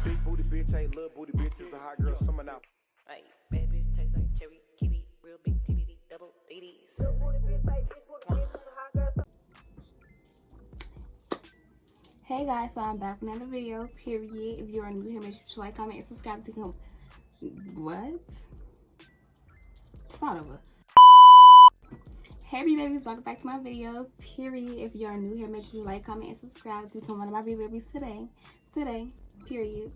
Big booty bitch ain't little booty bitch. It's a hot girl summer now. Hey, bad bitch taste like cherry, kiwi, real big titty, double titties. Hey guys, so I'm back with another video, period. If you're new here, make sure you like, comment, and subscribe to come. What? Start over. Hey babies, welcome back to my video, period. If you're new here, make sure you like, comment, and subscribe to become one of my babies today, period.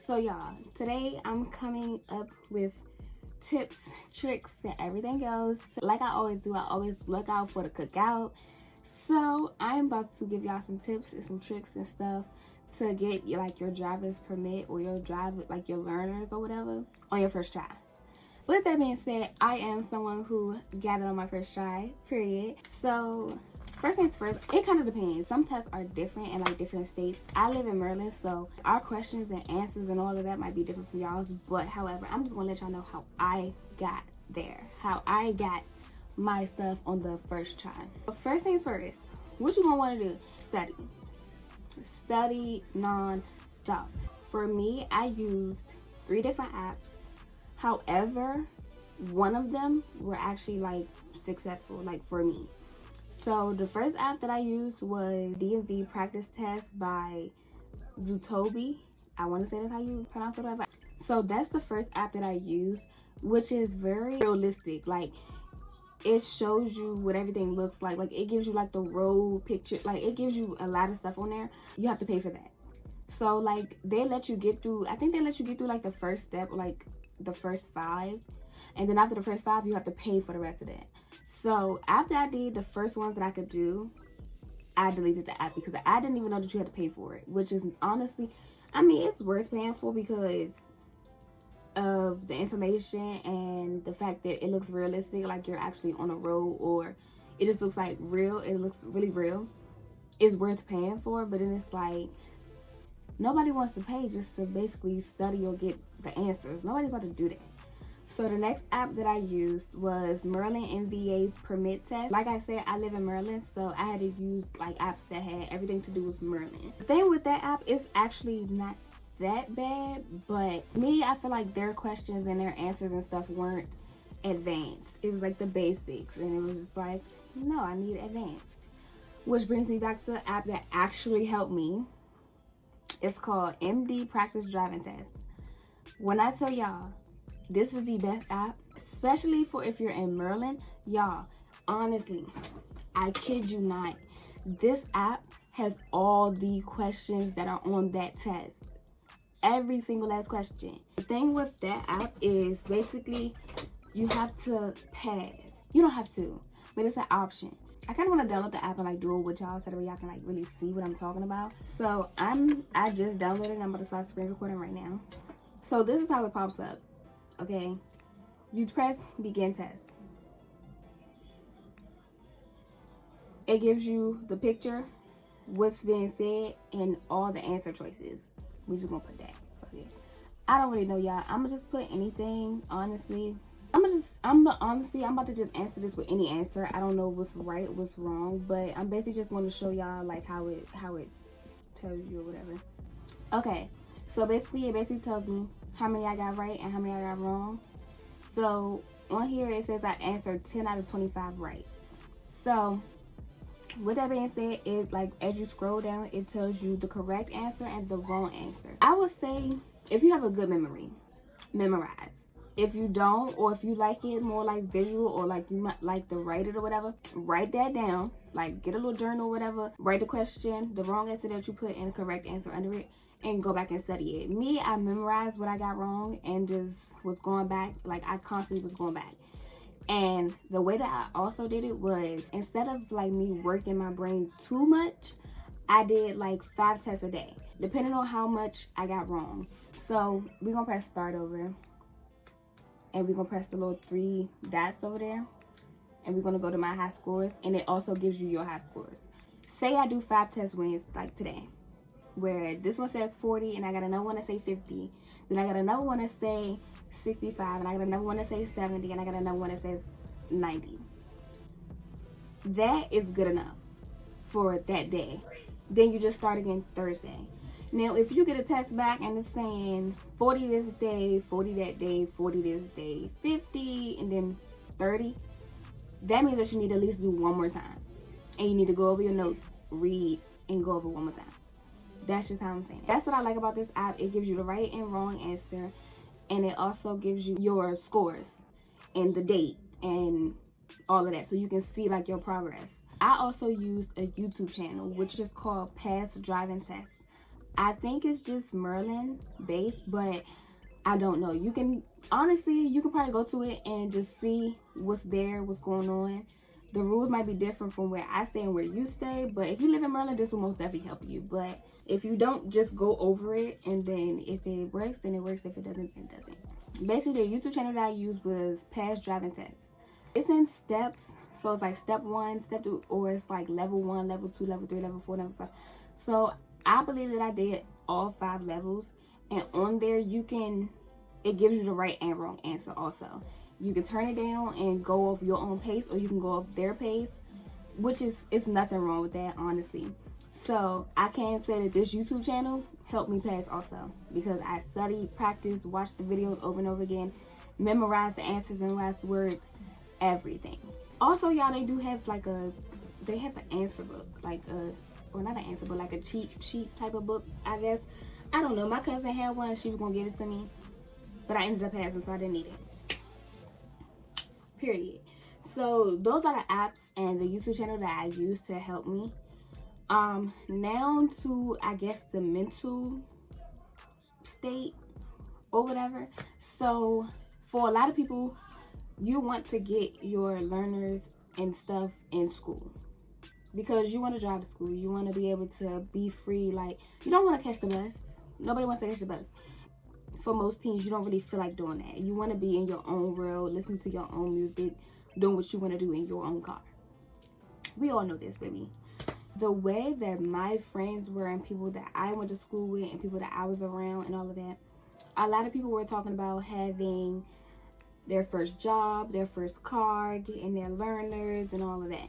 So y'all, today I'm coming up with tips, tricks, and everything else. Like I always do, I always look out for the cookout. So I'm about to give y'all some tips and some tricks and stuff to get like your driver's permit or your your learners or whatever on your first try. With that being said, I am someone who got it on my first try, period. So first things first, it kind of depends. Some tests are different in like different states. I live in Maryland, so our questions and answers and all of that might be different from y'all's. But however, I'm just gonna let y'all know how I got there, how I got my stuff on the first try. But first things first, what you gonna want to do? Study non-stop. For me, I used 3 different apps. However, one of them were actually like successful, like for me. So the first app that I used was DMV Practice Test by Zutobi. I want to say that's how you pronounce it, whatever. So that's the first app that I used, which is very realistic. Like, it shows you what everything looks like. Like, it gives you like the road picture. Like, it gives you a lot of stuff on there. You have to pay for that. So like, they let you get through, I think they let you get through like the first step, like the first 5. And then after the first 5, you have to pay for the rest of that. So after I did the first ones that I could do, I deleted the app because I didn't even know that you had to pay for it. Which is honestly, I mean, it's worth paying for because of the information and the fact that it looks realistic, like you're actually on a road, or it just looks like real. It looks really real. It's worth paying for, but then it's like nobody wants to pay just to basically study or get the answers. Nobody's about to do that. So the next app that I used was Maryland DMV Permit Test. Like I said, I live in Maryland, so I had to use like apps that had everything to do with Maryland. The thing with that app is actually not that bad, but me, I feel like their questions and their answers and stuff weren't advanced. It was like the basics, and it was just like, no, I need advanced. Which brings me back to the app that actually helped me. It's called DMV Practice Driving Test. When I tell y'all, this is the best app, especially for if you're in Maryland. Y'all, honestly, I kid you not, this app has all the questions that are on that test. Every single last question. The thing with that app is basically you have to pass. You don't have to, but it's an option. I kind of want to download the app and like do it with y'all so that y'all can like really see what I'm talking about. So I just downloaded it and I'm about to start screen recording right now. So this is how it pops up. Okay, you press begin test. It gives you the picture, what's being said, and all the answer choices. We just gonna put that. Okay. I don't really know, y'all. I'm gonna just put anything, honestly. I'm about to just answer this with any answer. I don't know what's right, what's wrong, but I'm basically just going to show y'all like how it tells you or whatever. Okay, so basically it tells me how many I got right and how many I got wrong. So on here it says I answered 10 out of 25 right. So with that being said, it like as you scroll down, it tells you the correct answer and the wrong answer. I would say if you have a good memory, memorize. If you don't, or if you like it more like visual, or like you might like to write it or whatever, write that down. Like get a little journal or whatever, write the question, the wrong answer that you put, and the correct answer under it, and go back and study it. Me, I memorized what I got wrong and just was going back. Like I constantly was going back. And the way that I also did it was, instead of like me working my brain too much, I did like 5 tests a day, depending on how much I got wrong. So we're gonna press start over. And we're gonna press the little 3 dots over there, and we're gonna go to my high scores, and it also gives you your high scores. Say I do 5 test wins like today, where this one says 40 and I got another one to say 50, then I got another one to say 65, and I got another one to say 70, and I got another one that says 90. That is good enough for that day. Then you just start again Thursday. Now, if you get a test back and it's saying 40 this day, 40 that day, 40 this day, 50, and then 30, that means that you need to at least do one more time. And you need to go over your notes, read, and go over one more time. That's just how I'm saying it. That's what I like about this app. It gives you the right and wrong answer. And it also gives you your scores and the date and all of that. So you can see like your progress. I also used a YouTube channel, which is called Past Driving Test. I think it's just Maryland based, but I don't know. You can, honestly, you can probably go to it and just see what's there, what's going on. The rules might be different from where I stay and where you stay, but if you live in Maryland, this will most definitely help you. But if you don't, just go over it, and then if it works, then it works. If it doesn't, it doesn't. Basically, the YouTube channel that I used was Past Driving Test. It's in steps, so it's like step 1, step 2, or it's like level 1, level 2, level 3, level 4, level 5. So I believe that I did all 5 levels, and on there it gives you the right and wrong answer also. You can turn it down and go off your own pace, or you can go off their pace, which it's nothing wrong with that, honestly. So I can say that this YouTube channel helped me pass also, because I studied, practiced, watched the videos over and over again, memorized the answers, memorized the words, everything. Also, y'all, they do have like they have an answer book, like or not an answer book, like a cheat sheet type of book, I guess. I don't know. My cousin had one. She was gonna give it to me, but I ended up passing, so I didn't need it. Period. So those are the apps and the YouTube channel that I use to help me. Now to, I guess, the mental state or whatever. So for a lot of people, you want to get your learners and stuff in school because you want to drive to school. You want to be able to be free. Like, you don't want to catch the bus. Nobody wants to catch the bus. For most teens, you don't really feel like doing that. You want to be in your own world, listening to your own music, doing what you want to do in your own car. We all know this, baby. The way that my friends were and people that I went to school with and people that I was around and all of that, a lot of people were talking about having their first job, their first car, getting their learners and all of that.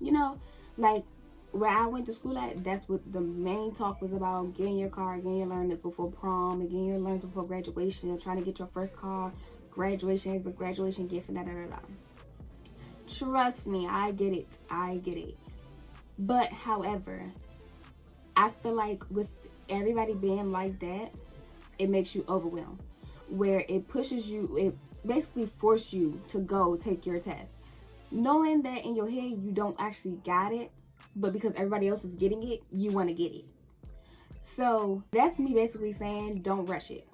You know, like where I went to school at, that's what the main talk was about: getting your car, getting your learners before prom, and getting your learners before graduation, and trying to get your first car. Graduation is a graduation gift, and da-da-da-da. Trust me, I get it. I get it. But however, I feel like with everybody being like that, it makes you overwhelmed, where it pushes you, it basically forces you to go take your test, knowing that in your head you don't actually got it, but because everybody else is getting it, you want to get it. So that's me basically saying, don't rush it.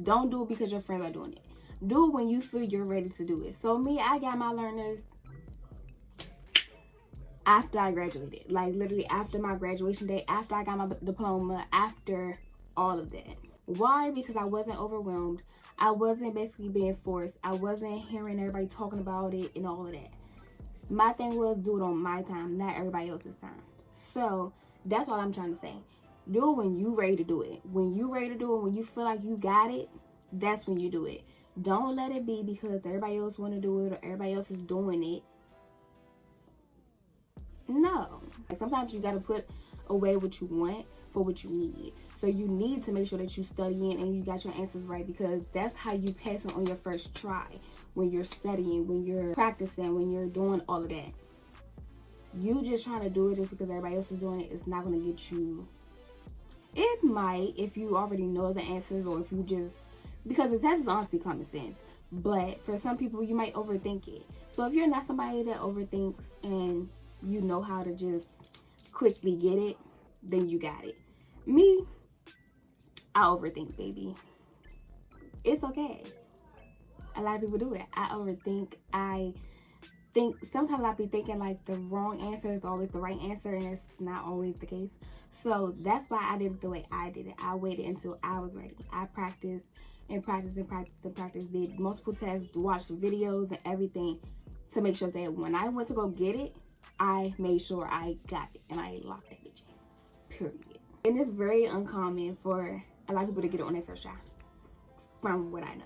Don't do it because your friends are doing it. Do it when you feel you're ready to do it. So me, I got my learners after I graduated, like literally after my graduation day, after I got my diploma, after all of that. Why? Because I wasn't overwhelmed. I wasn't basically being forced. I wasn't hearing everybody talking about it and all of that. My thing was, do it on my time, not everybody else's time. So that's what I'm trying to say. Do it when you ready to do it. When you ready to do it, when you feel like you got it, that's when you do it. Don't let it be because everybody else want to do it or everybody else is doing it. No. Like, sometimes you got to put away what you want for what you need. So you need to make sure that you studying and you got your answers right, because that's how you pass it on your first try. When you're studying, when you're practicing, when you're doing all of that. You just trying to do it just because everybody else is doing it is not going to get you. It might if you already know the answers, or if you just, because the test is honestly common sense. But for some people, you might overthink it. So if you're not somebody that overthinks and you know how to just quickly get it, then you got it. Me, I overthink, baby. It's okay. A lot of people do it. I overthink. I think sometimes I be thinking like the wrong answer is always the right answer, and it's not always the case. So that's why I did it the way I did it. I waited until I was ready. I practiced and practiced and practiced and practiced. Did multiple tests, watched videos and everything to make sure that when I went to go get it, I made sure I got it and I locked that bitch in. Period. And it's very uncommon for a lot of people to get it on their first try, from what I know.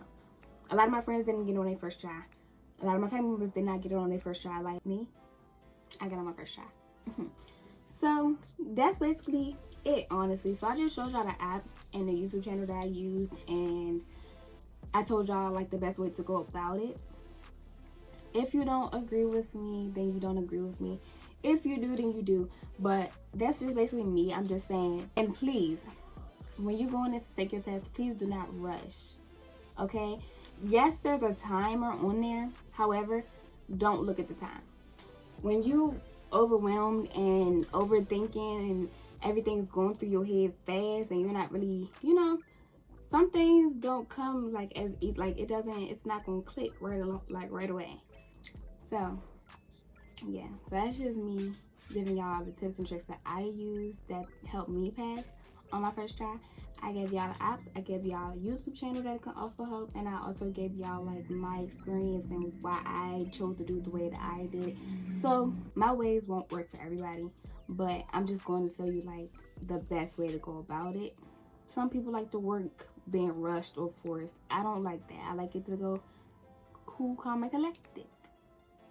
A lot of my friends didn't get it on their first try. A lot of my family members did not get it on their first try. Like me, I got it on my first try. So that's basically it, honestly. So I just showed y'all the apps and the YouTube channel that I use, and I told y'all like the best way to go about it. If you don't agree with me, then you don't agree with me. If you do, then you do. But that's just basically me. I'm just saying. And please, when you go in to take your test, please do not rush. Okay? Yes, there's a timer on there. However, don't look at the time. When you overwhelmed and overthinking and everything's going through your head fast and you're not really, you know, some things don't come like as like it doesn't, it's not gonna click right along, like right away. So yeah, so that's just me giving y'all the tips and tricks that I use that helped me pass on my first try. I gave y'all the apps, I gave y'all a YouTube channel that can also help, and I also gave y'all like my experience and why I chose to do the way that I did it. So my ways won't work for everybody, but I'm just going to tell you like the best way to go about it. Some people like to work being rushed or forced. I don't like that. I like it to go cool, calm, and collected.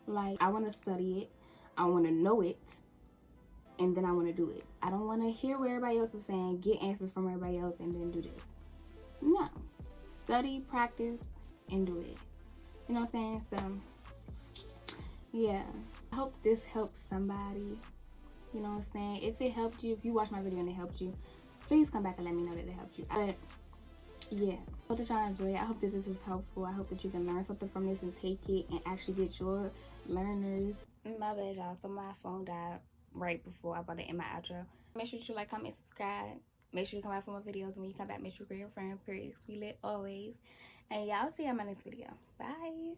Like, I want to study it, I want to know it, and then I want to do it. I don't want to hear what everybody else is saying, get answers from everybody else, and then do this. No. Study, practice, and do it. You know what I'm saying? So, yeah. I hope this helps somebody. You know what I'm saying? If it helped you, if you watched my video and it helped you, please come back and let me know that it helped you. But, yeah. I hope that y'all enjoy it. I hope this was helpful. I hope that you can learn something from this and take it and actually get your learners. My bad, y'all. So my phone died right before I about to end my outro. Make sure you like, comment, subscribe. Make sure you come back for more videos. When you come back, make sure you're your friend. Period. We lit always. And y'all see you in my next video. Bye.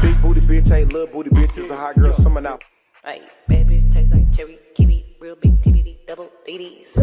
Big booty bitch ain't little booty bitch. It's a hot girl summer now. Hey, bad bitch taste like cherry, kiwi, real big titty, double DDs.